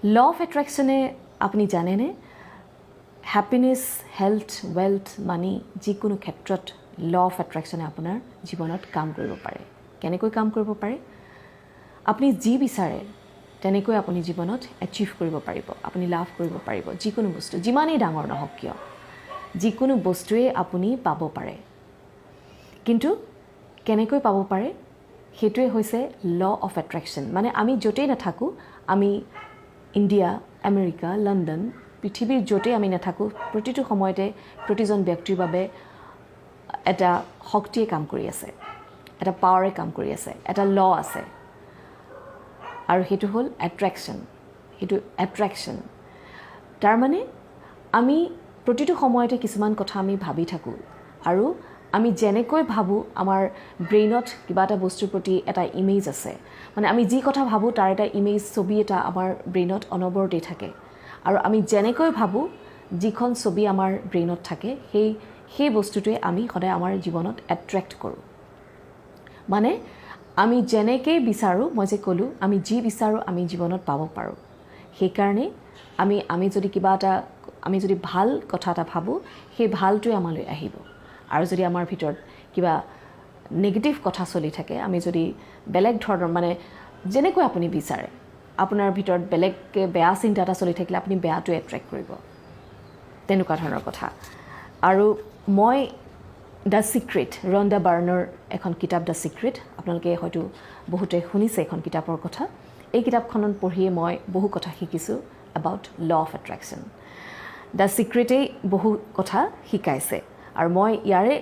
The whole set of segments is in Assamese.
ল অফ এট্ৰেকশ্যনে আপুনি জানেনে হ্যাপিনেছ হেল্থ ৱেলথ মানি যিকোনো ক্ষেত্ৰত ল অফ এট্ৰেকশ্যনে আপোনাৰ জীৱনত কাম কৰিব পাৰে কেনেকৈ কাম কৰিব পাৰে আপুনি যি বিচাৰে তেনেকৈ আপুনি জীৱনত এচিভ কৰিব পাৰিব আপুনি লাভ কৰিব পাৰিব যিকোনো বস্তু যিমানেই ডাঙৰ নহওক কিয় যিকোনো বস্তুৱে আপুনি পাব পাৰে কিন্তু কেনেকৈ পাব পাৰে সেইটোৱে হৈছে ল অফ এট্ৰেকশ্যন মানে আমি য'তেই নাথাকোঁ আমি ইণ্ডিয়া আমেৰিকা লণ্ডন পৃথিৱীৰ য'তেই আমি নাথাকোঁ প্ৰতিটো সময়তে প্ৰতিজন ব্যক্তিৰ বাবে এটা শক্তিয়ে কাম কৰি আছে এটা পাৱাৰে কাম কৰি আছে এটা ল আছে আৰু সেইটো হ'ল এট্ৰেকশ্যন তাৰমানে আমি প্ৰতিটো সময়তে কিছুমান কথা আমি ভাবি থাকোঁ আৰু আমি যেনেকৈ ভাবোঁ আমাৰ ব্ৰেইনত কিবা এটা বস্তুৰ প্ৰতি এটা ইমেজ আছে মানে আমি যি কথা ভাবোঁ তাৰ এটা ইমেজ ছবি এটা আমাৰ ব্ৰেইনত অনবৰতেই থাকে আৰু আমি যেনেকৈ ভাবোঁ যিখন ছবি আমাৰ ব্ৰেইনত থাকে সেই বস্তুটোৱে আমি সদায় আমাৰ জীৱনত এট্ৰেক্ট কৰোঁ মানে আমি যেনেকৈ বিচাৰোঁ মই যে ক'লোঁ আমি যি বিচাৰোঁ আমি জীৱনত পাব পাৰোঁ সেইকাৰণে আমি যদি কিবা এটা আমি যদি ভাল কথা এটা ভাবোঁ সেই ভালটোৱে আমালৈ আহিব আৰু যদি আমাৰ ভিতৰত কিবা নেগেটিভ কথা চলি থাকে আমি যদি বেলেগ ধৰণৰ মানে যেনেকৈ আপুনি বিচাৰে আপোনাৰ ভিতৰত বেলেগকৈ বেয়া চিন্তা এটা চলি থাকিলে আপুনি বেয়াটো এট্ৰেক্ট কৰিব তেনেকুৱা ধৰণৰ কথা আৰু মই দ্য ছিক্ৰেট ৰণ্ডা বাৰ্ণৰ এখন কিতাপ দ্য ছিক্ৰেট আপোনালোকে হয়তো বহুতে শুনিছে এখন কিতাপৰ কথা এই কিতাপখনত পঢ়িয়ে মই বহু কথা শিকিছোঁ about law of attraction the ছিক্ৰেটেই বহু কথা শিকাইছে আৰু মই ইয়াৰে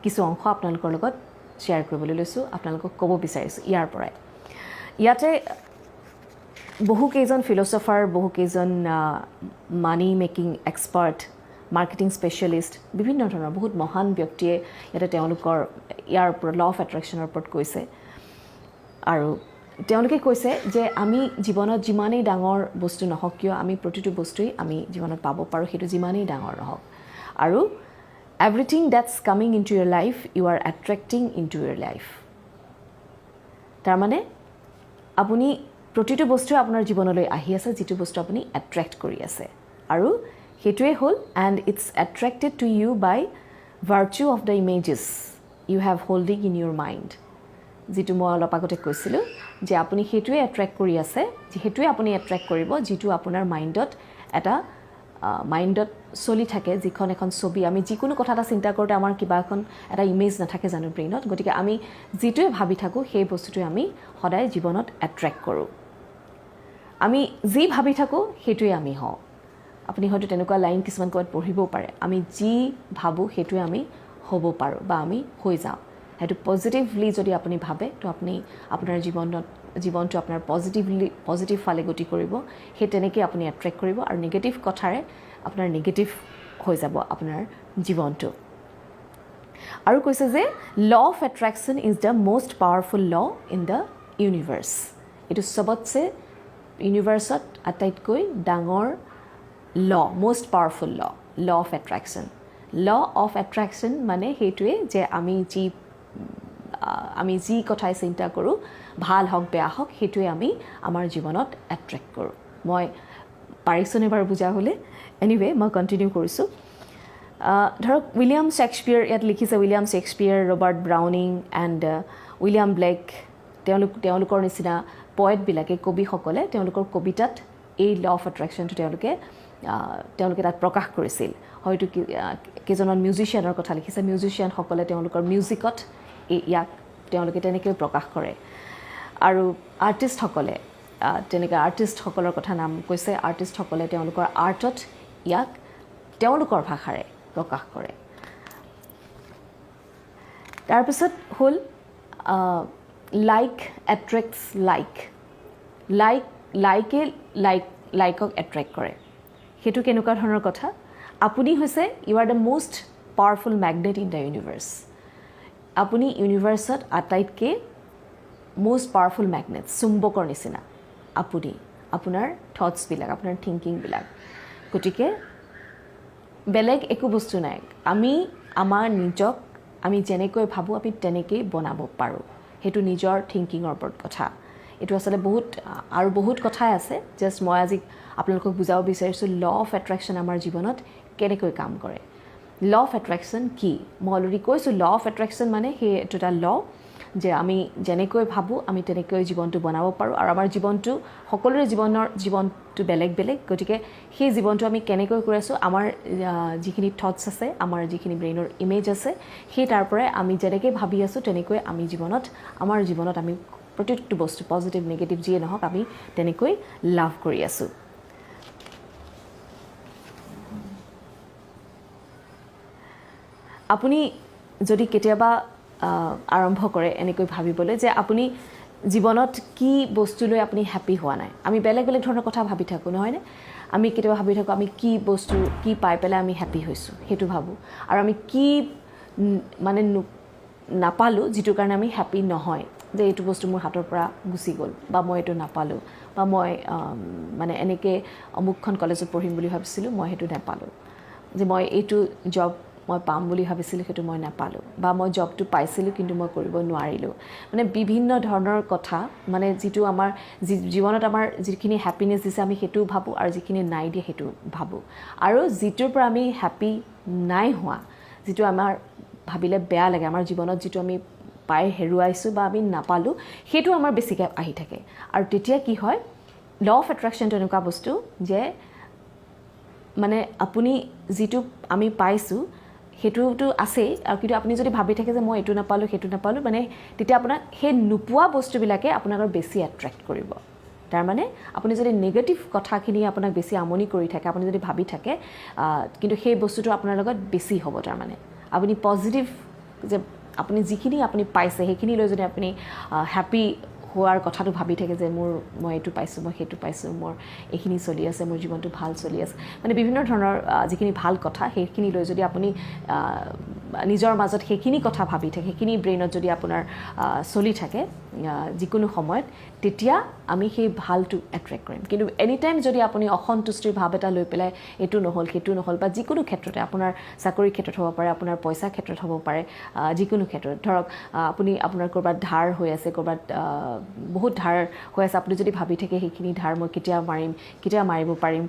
কিছু অংশ আপোনালোকৰ লগত শ্বেয়াৰ কৰিবলৈ লৈছোঁ আপোনালোকক ক'ব বিচাৰিছোঁ ইয়াৰ পৰাই ইয়াতে বহুকেইজন ফিলচফাৰ বহুকেইজন মানি মেকিং এক্সপাৰ্ট মাৰ্কেটিং স্পেচিয়েলিষ্ট বিভিন্ন ধৰণৰ বহুত মহান ব্যক্তিয়ে ইয়াতে তেওঁলোকৰ ইয়াৰ ওপৰত ল অফ এট্ৰেকশ্যনৰ ওপৰত কৈছে আৰু তেওঁলোকে কৈছে যে আমি জীৱনত যিমানেই ডাঙৰ বস্তু নহওক কিয় আমি প্ৰতিটো বস্তুৱেই আমি জীৱনত পাব পাৰোঁ সেইটো যিমানেই ডাঙৰ নহওক আৰু everything that's coming into your life you are attracting into your life তাৰমানে আপুনি প্ৰতিটো বস্তুৱে আপোনাৰ জীৱনলৈ আহি আছে যিটো বস্তু আপুনি এট্ৰেক্ট কৰি আছে আৰু সেইটোৱে হ'ল and it's attracted to you by virtue of the images you have holding in your mind যিটো মই অলপ আগতে কৈছিলোঁ যে আপুনি সেইটোৱে এট্ৰেক্ট কৰি আছে সেইটোৱে আপুনি এট্ৰেক্ট কৰিব যিটো আপোনাৰ মাইণ্ডত চলি থাকে যিখন এখন ছবি আমি যিকোনো কথা এটা চিন্তা কৰোঁতে আমাৰ কিবা এখন এটা ইমেজ নাথাকে জানো ব্ৰেইনত গতিকে আমি যিটোৱে ভাবি থাকোঁ সেই বস্তুটোৱে আমি সদায় জীৱনত এট্ৰেক্ট কৰোঁ আমি যি ভাবি থাকোঁ সেইটোৱে আমি হওঁ আপুনি হয়তো তেনেকুৱা লাইন কিছুমান ক'ৰবাত পঢ়িবও পাৰে আমি যি ভাবোঁ সেইটোৱে আমি হ'ব পাৰোঁ বা আমি হৈ যাওঁ সেইটো পজিটিভলি যদি আপুনি ভাবে তো আপুনি আপোনাৰ জীৱনটো আপোনাৰ পজিটিভ ফালে গতি কৰিব সেই তেনেকৈ আপুনি এট্ৰেক্ট কৰিব আৰু নিগেটিভ কথাৰে আপোনাৰ নিগেটিভ হৈ যাব আপোনাৰ জীৱনটো আৰু কৈছে যে law of attraction is the most powerful law in the universe এইটো চবতছে ইউনিভাৰ্ছত আটাইতকৈ ডাঙৰ ল most powerful law of attraction মানে সেইটোৱে যে আমি যি কথাই চিন্তা কৰোঁ ভাল হওক বেয়া হওক সেইটোৱে আমি আমাৰ জীৱনত এট্ৰেক্ট কৰোঁ মই পাৰিছোঁনে বাৰু বুজা হ'লে এনিৱে মই কণ্টিনিউ কৰিছোঁ ধৰক উইলিয়াম শ্বেক্সপিয়াৰ ইয়াত লিখিছে William Shakespeare Robert Browning and William black তেওঁলোকৰ নিচিনা পয়েটবিলাকে কবিসকলে তেওঁলোকৰ কবিতাত এই ল অফ এট্ৰেকশ্যনটো তেওঁলোকে তাত প্ৰকাশ কৰিছিল হয়তো কেইজনমান মিউজিচিয়ানৰ কথা লিখিছে মিউজিচিয়ানসকলে তেওঁলোকৰ মিউজিকত ইয়াক তেওঁলোকে তেনেকৈ প্ৰকাশ কৰে আৰু আৰ্টিষ্টসকলে তেনেকৈ আৰ্টিষ্টসকলৰ কথা নাম কৈছে আৰ্টিষ্টসকলে তেওঁলোকৰ আৰ্টত ইয়াক তেওঁলোকৰ ভাষাৰে প্ৰকাশ কৰে তাৰপিছত হ'ল লাইক এট্ৰেক্টছ লাইকক এট্ৰেক্ট কৰে সেইটো কেনেকুৱা ধৰণৰ কথা আপুনি হৈছে you are the most powerful magnet in the universe আপুনি ইউনিভাৰ্ছত আটাইতকৈ মষ্ট পাৱাৰফুল মেগনেট চুম্বকৰ নিচিনা আপুনি আপোনাৰ থটছবিলাক আপোনাৰ থিংকিংবিলাক গতিকে বেলেগ একো বস্তু নাই আমি আমাৰ নিজক আমি যেনেকৈ ভাবোঁ আমি তেনেকৈ বনাব পাৰোঁ সেইটো নিজৰ থিংকিঙৰ ওপৰত কথা এইটো আসলে আৰু বহুত কথাই আছে জাষ্ট মই আজি আপোনালোকক বুজাব বিচাৰিছোঁ ল অফ এট্ৰেকশ্যন আমাৰ জীৱনত কেনেকৈ কাম কৰে ল অফ এট্ৰেকশ্যন কি মই অলৰেডি কৈছোঁ ল অফ এট্ৰেকশ্যন মানে সেই এইটো এটা ল যে আমি যেনেকৈ ভাবোঁ আমি তেনেকৈ জীৱনটো বনাব পাৰোঁ আৰু আমাৰ জীৱনটো সকলোৰে জীৱনটো বেলেগ বেলেগ গতিকে সেই জীৱনটো আমি কেনেকৈ কৰি আছোঁ আমাৰ যিখিনি থটছ আছে আমাৰ যিখিনি ব্ৰেইনৰ ইমেজ আছে সেই তাৰ পৰাই আমি যেনেকৈ ভাবি আছোঁ তেনেকৈ আমি আমাৰ জীৱনত আমি প্ৰত্যেকটো বস্তু পজিটিভ নিগেটিভ যিয়ে নহওক আমি তেনেকৈ লাভ কৰি আছোঁ আপুনি যদি কেতিয়াবা আৰম্ভ কৰে এনেকৈ ভাবিবলৈ যে আপুনি জীৱনত কি বস্তু লৈ আপুনি হেপী হোৱা নাই আমি বেলেগ বেলেগ ধৰণৰ কথা ভাবি থাকোঁ নহয়নে আমি কেতিয়াবা ভাবি থাকোঁ আমি কি বস্তু কি পাই পেলাই আমি হেপী হৈছোঁ সেইটো ভাবোঁ আৰু আমি কি মানে নাপালোঁ যিটোৰ কাৰণে আমি হেপী নহয় যে এইটো বস্তু মোৰ হাতৰ পৰা গুচি গ'ল বা মই এইটো নাপালোঁ বা মই মানে এনেকৈ অমুকখন কলেজত পঢ়িম বুলি ভাবিছিলোঁ মই সেইটো নাপালোঁ যে মই এইটো জব মই পাম বুলি ভাবিছিলোঁ সেইটো মই নাপালোঁ বা মই জবটো পাইছিলোঁ কিন্তু মই কৰিব নোৱাৰিলোঁ মানে বিভিন্ন ধৰণৰ কথা মানে যিটো আমাৰ জীৱনত আমাৰ যিখিনি হেপিনেছ দিছে আমি সেইটো ভাবোঁ আৰু যিখিনি নাই দিয়ে সেইটো ভাবোঁ আৰু যিটোৰ পৰা আমি হেপী নাই হোৱা যিটো আমাৰ ভাবিলে বেয়া লাগে আমাৰ জীৱনত যিটো আমি পাই হেৰুৱাইছোঁ বা আমি নাপালোঁ সেইটো আমাৰ বেছিকৈ আহি থাকে আৰু তেতিয়া কি হয় ল অফ এট্ৰেকশ্যনটো এনেকুৱা বস্তু যে মানে আপুনি যিটো আমি পাইছোঁ সেইটোতো আছেই আৰু কিন্তু আপুনি যদি ভাবি থাকে যে মই এইটো নাপালোঁ সেইটো নাপালোঁ মানে তেতিয়া আপোনাক সেই নোপোৱা বস্তুবিলাকে আপোনাক আৰু বেছি এট্ৰেক্ট কৰিব তাৰমানে আপুনি যদি নিগেটিভ কথাখিনি আপোনাক বেছি আমনি কৰি থাকে আপুনি যদি ভাবি থাকে কিন্তু সেই বস্তুটো আপোনাৰ লগত বেছি হ'ব তাৰমানে আপুনি পজিটিভ যে আপুনি যিখিনি আপুনি পাইছে সেইখিনি লৈ যদি আপুনি হেপী হোৱাৰ কথাটো ভাবি থাকে যে মই এইটো পাইছোঁ মই সেইটো পাইছোঁ মোৰ এইখিনি চলি আছে মোৰ জীৱনটো ভাল চলি আছে মানে বিভিন্ন ধৰণৰ যিখিনি ভাল কথা সেইখিনি লৈ যদি আপুনি নিজৰ মাজত সেইখিনি কথা ভাবি থাকে সেইখিনি ব্ৰেইনত যদি আপোনাৰ চলি থাকে যিকোনো সময়ত তেতিয়া আমি সেই ভালটো এট্ৰেক্ট কৰিম কিন্তু এনি টাইম যদি আপুনি অসন্তুষ্টিৰ ভাৱ এটা লৈ পেলাই এইটো নহ'ল সেইটো নহ'ল বা যিকোনো ক্ষেত্ৰতে আপোনাৰ চাকৰিৰ ক্ষেত্ৰত হ'ব পাৰে আপোনাৰ পইচাৰ ক্ষেত্ৰত হ'ব পাৰে যিকোনো ক্ষেত্ৰত ধৰক আপোনাৰ ক'ৰবাত ধাৰ হৈ আছে ক'ৰবাত বহুত ধাৰ হৈ আছে আপুনি যদি ভাবি থাকে সেইখিনি ধাৰ মই কেতিয়া মাৰিব পাৰিম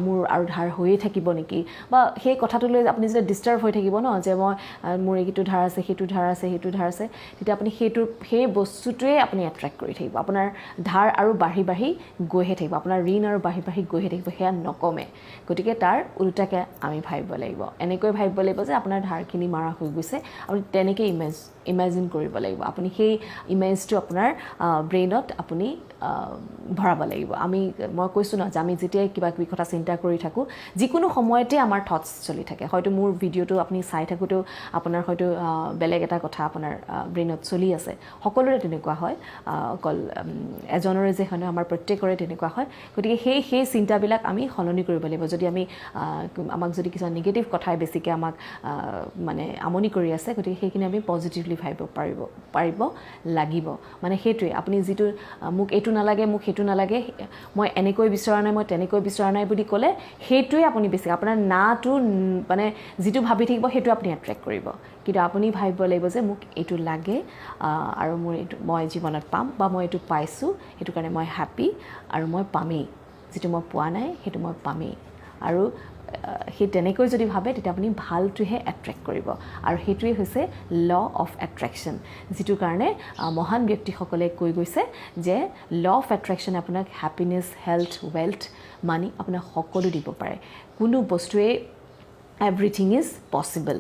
মোৰ আৰু ধাৰ হৈয়ে থাকিব নেকি বা সেই কথাটো লৈ আপুনি যেতিয়া ডিষ্টাৰ্ব হৈ থাকিব ন যে মোৰ এইটো ধাৰ আছে সেইটো ধাৰ আছে তেতিয়া আপুনি সেই বস্তুটোৱে আপুনি এট্ৰেক্ট কৰি থাকিব আপোনাৰ ধাৰ আৰু বাঢ়ি গৈহে থাকিব আপোনাৰ ঋণ আৰু বাঢ়ি গৈহে থাকিব সেয়া নকমে গতিকে তাৰ উল্টাকৈ আমি ভাবিব লাগিব এনেকৈ ভাবিব লাগিব যে আপোনাৰ ধাৰখিনি মাৰা হৈ গৈছে আপুনি তেনেকৈ ইমেজিন কৰিব লাগিব আপুনি সেই ইমেজটো আপোনাৰ ব্ৰেইনত আপুনি ভৰাব লাগিব মই কৈছোঁ ন যে আমি যেতিয়াই কিবা কিবি কথা চিন্তা কৰি থাকোঁ যিকোনো সময়তে আমাৰ থটছ চলি থাকে হয়তো মোৰ ভিডিঅ'টো আপুনি চাই থাকোঁতেও আপোনাৰ হয়তো বেলেগ এটা কথা আপোনাৰ ব্ৰেইনত চলি আছে সকলোৰে তেনেকুৱা হয় অকল এজনৰে যে হয় আমাৰ প্ৰত্যেকৰে তেনেকুৱা হয় গতিকে সেই চিন্তাবিলাক আমি সলনি কৰিব লাগিব যদি আমাক যদি কিছুমান নিগেটিভ কথাই বেছিকৈ আমাক মানে আমনি কৰি আছে গতিকে সেইখিনি আমি পজিটিভলি ভাবিব পাৰিব লাগিব মানে সেইটোৱে আপুনি যিটো মোক এইটো নালাগে মোক সেইটো নালাগে মই এনেকৈ বিচৰা নাই মই তেনেকৈ বিচৰা নাই বুলি ক'লে সেইটোৱে আপুনি বেছি আপোনাৰ নাটো মানে যিটো ভাবি থাকিব সেইটো আপুনি এট্ৰেক্ট কৰিব কিন্তু আপুনি ভাবিব লাগিব যে মোক এইটো লাগে আৰু মই জীৱনত পাম বা মই এইটো পাইছোঁ সেইটো কাৰণে মই হেপী আৰু মই পামেই যিটো মই পোৱা নাই সেইটো মই পামেই আৰু সেই তেনেকৈ যদি ভাবে তেতিয়া আপুনি ভালটোহে এট্ৰেক্ট কৰিব আৰু সেইটোৱে হৈছে ল অফ এট্ৰেকশ্যন যিটোৰ কাৰণে মহান ব্যক্তিসকলে কৈ গৈছে যে ল অফ এট্ৰেকশ্যন আপোনাক হেপিনেছ হেল্থ ৱেল্থ মানি আপোনাক সকলো দিব পাৰে কোনো বস্তুৱে এভৰিথিং ইজ পচিবল